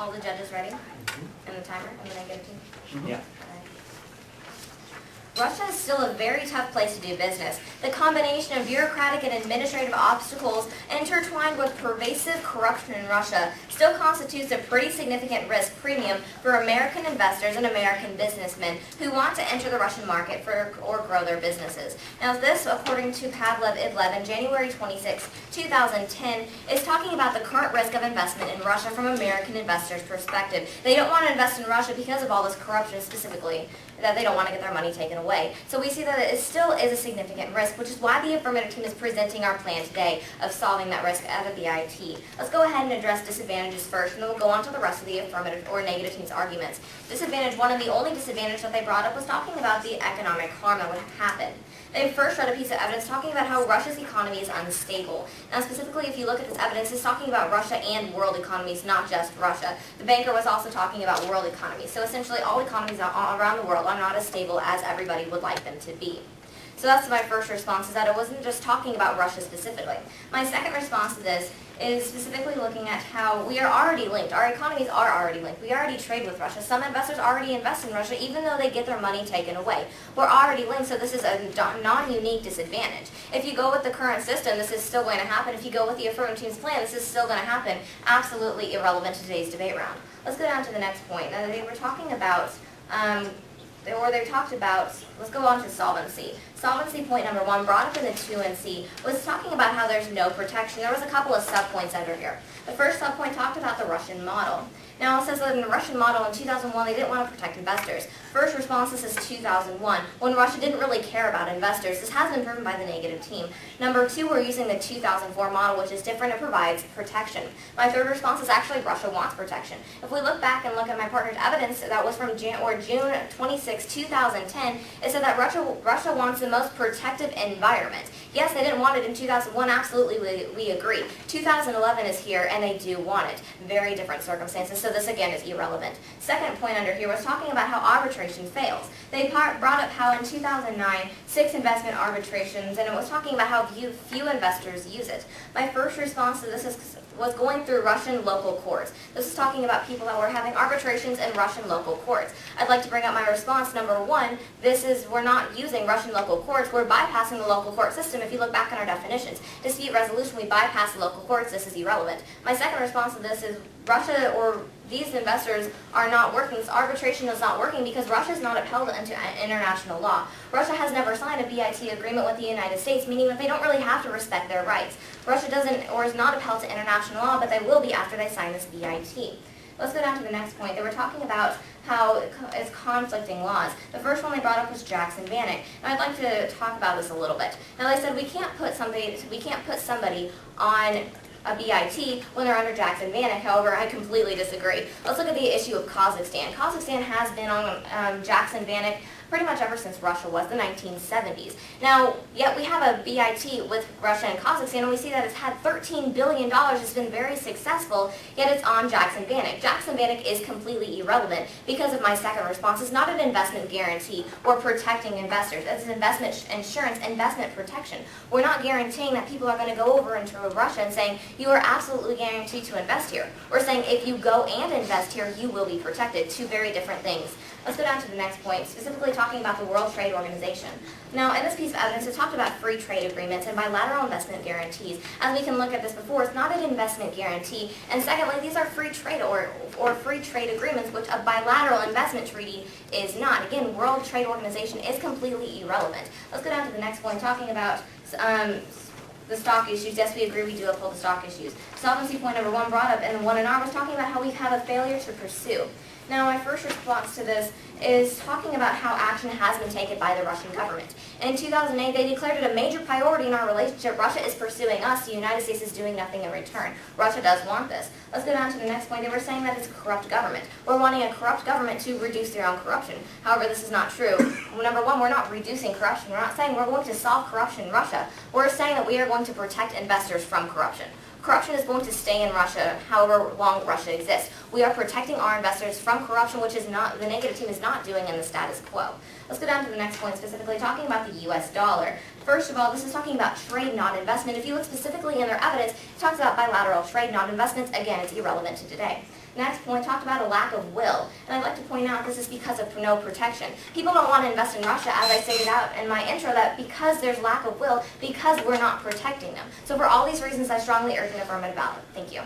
All the judges ready? And the timer and the negative team? Yeah. Russia is still a very tough place to do business. The combination of bureaucratic and administrative obstacles intertwined with pervasive corruption in Russia still constitutes a pretty significant risk premium for American investors and American businessmen who want to enter the Russian market or grow their businesses. Now this, according to Pavlev Ivlev in January 26, 2010, is talking about the current risk of investment in Russia from American investors' perspective. They don't want to invest in Russia because of all this corruption specifically, that they don't want to get their money taken away. So we see that it still is a significant risk, which is why the affirmative team is presenting our plan today of solving that risk at a BIT. Let's go ahead and address disadvantages first, and then we'll go on to the rest of the affirmative or negative team's arguments. Disadvantage one, and the only disadvantage that they brought up, was talking about the economic harm that would happen. They first read a piece of evidence talking about how Russia's economy is unstable. Now specifically, if you look at this evidence, it's talking about Russia and world economies, not just Russia. The banker was also talking about world economies. So essentially, all economies around the world are not as stable as everybody would like them to be. So that's my first response, is that it wasn't just talking about Russia specifically. My second response to this is specifically looking at how we are already linked. Our economies are already linked. We already trade with Russia. Some investors already invest in Russia even though they get their money taken away. We're already linked, so this is a non-unique disadvantage. If you go with the current system, this is still going to happen. If you go with the affirmative team's plan, this is still going to happen. Absolutely irrelevant to today's debate round. Let's go down to the next point. Now, they were talking about let's go on to solvency. Solvency point number one, brought up in the 2NC, was talking about how there's no protection. There was a couple of sub-points under here. The first sub-point talked about the Russian model. Now it says that in the Russian model in 2001, they didn't want to protect investors. First response, this is 2001, when Russia didn't really care about investors. This has been proven by the negative team. Number two, we're using the 2004 model, which is different and provides protection. My third response is actually Russia wants protection. If we look back and look at my partner's evidence, that was from June 26, 2010, it said that Russia wants the most protective environment. Yes, they didn't want it in 2001, absolutely, we agree. 2011 is here, and they do want it. Very different circumstances, so this again is irrelevant. Second point under here was talking about how arbitration fails. They brought up how in 2009, 6 investment arbitrations, and it was talking about how few investors use it. My first response to this was going through Russian local courts. This is talking about people that were having arbitrations in Russian local courts. I'd like to bring up my response. Number one, we're not using Russian local courts, we're bypassing the local court system. If you look back on our definitions, dispute resolution, we bypass the local courts, this is irrelevant. My second response to this is Russia or these investors are not working. This arbitration is not working because Russia is not upheld into international law. Russia has never signed a BIT agreement with the United States, meaning that they don't really have to respect their rights. Russia doesn't or is not upheld to international law, but they will be after they sign this BIT. Let's go down to the next point. They were talking about how it's conflicting laws. The first one they brought up was Jackson Vanik, and I'd like to talk about this a little bit. Now they said we can't put somebody on a BIT when they're under Jackson Vanik. However, I completely disagree. Let's look at the issue of Kazakhstan. Kazakhstan has been on Jackson Vanik pretty much ever since Russia was, the 1970s. Now, yet we have a BIT with Russia and Kazakhstan, and we see that it's had $13 billion. It's been very successful, yet it's on Jackson Vanik. Jackson Vanik is completely irrelevant because of my second response. It's not an investment guarantee or protecting investors. It's an investment insurance, investment protection. We're not guaranteeing that people are going to go over into Russia and saying, you are absolutely guaranteed to invest here. We're saying if you go and invest here, you will be protected. Two very different things. Let's go down to the next point, specifically talking about the World Trade Organization. Now, in this piece of evidence, it talked about free trade agreements and bilateral investment guarantees. As we can look at this before, it's not an investment guarantee. And secondly, these are free trade or free trade agreements, which a bilateral investment treaty is not. Again, World Trade Organization is completely irrelevant. Let's go down to the next point, talking about the stock issues. Yes, we agree, we do uphold the stock issues. Solvency point number one brought up in the 1R was talking about how we have a failure to pursue. Now, my first response to this is talking about how action has been taken by the Russian government. In 2008, they declared it a major priority in our relationship. Russia is pursuing us. The United States is doing nothing in return. Russia does want this. Let's go down to the next point. They were saying that it's a corrupt government. We're wanting a corrupt government to reduce their own corruption. However, this is not true. Number one, we're not reducing corruption. We're not saying we're going to solve corruption in Russia. We're saying that we are going to protect investors from corruption. Corruption is going to stay in Russia however long Russia exists. We are protecting our investors from corruption, which is not the negative team is not doing in the status quo. Let's go down to the next point, specifically talking about the U.S. dollar. First of all, this is talking about trade, not investment. If you look specifically in their evidence, it talks about bilateral trade, not investments. Again, it's irrelevant to today. Next point talked about a lack of will, and I'd like to point out this is because of no protection. People don't want to invest in Russia, as I stated out in my intro, that because there's lack of will, because we're not protecting them. So for all these reasons, I strongly urge an affirmative ballot. Thank you.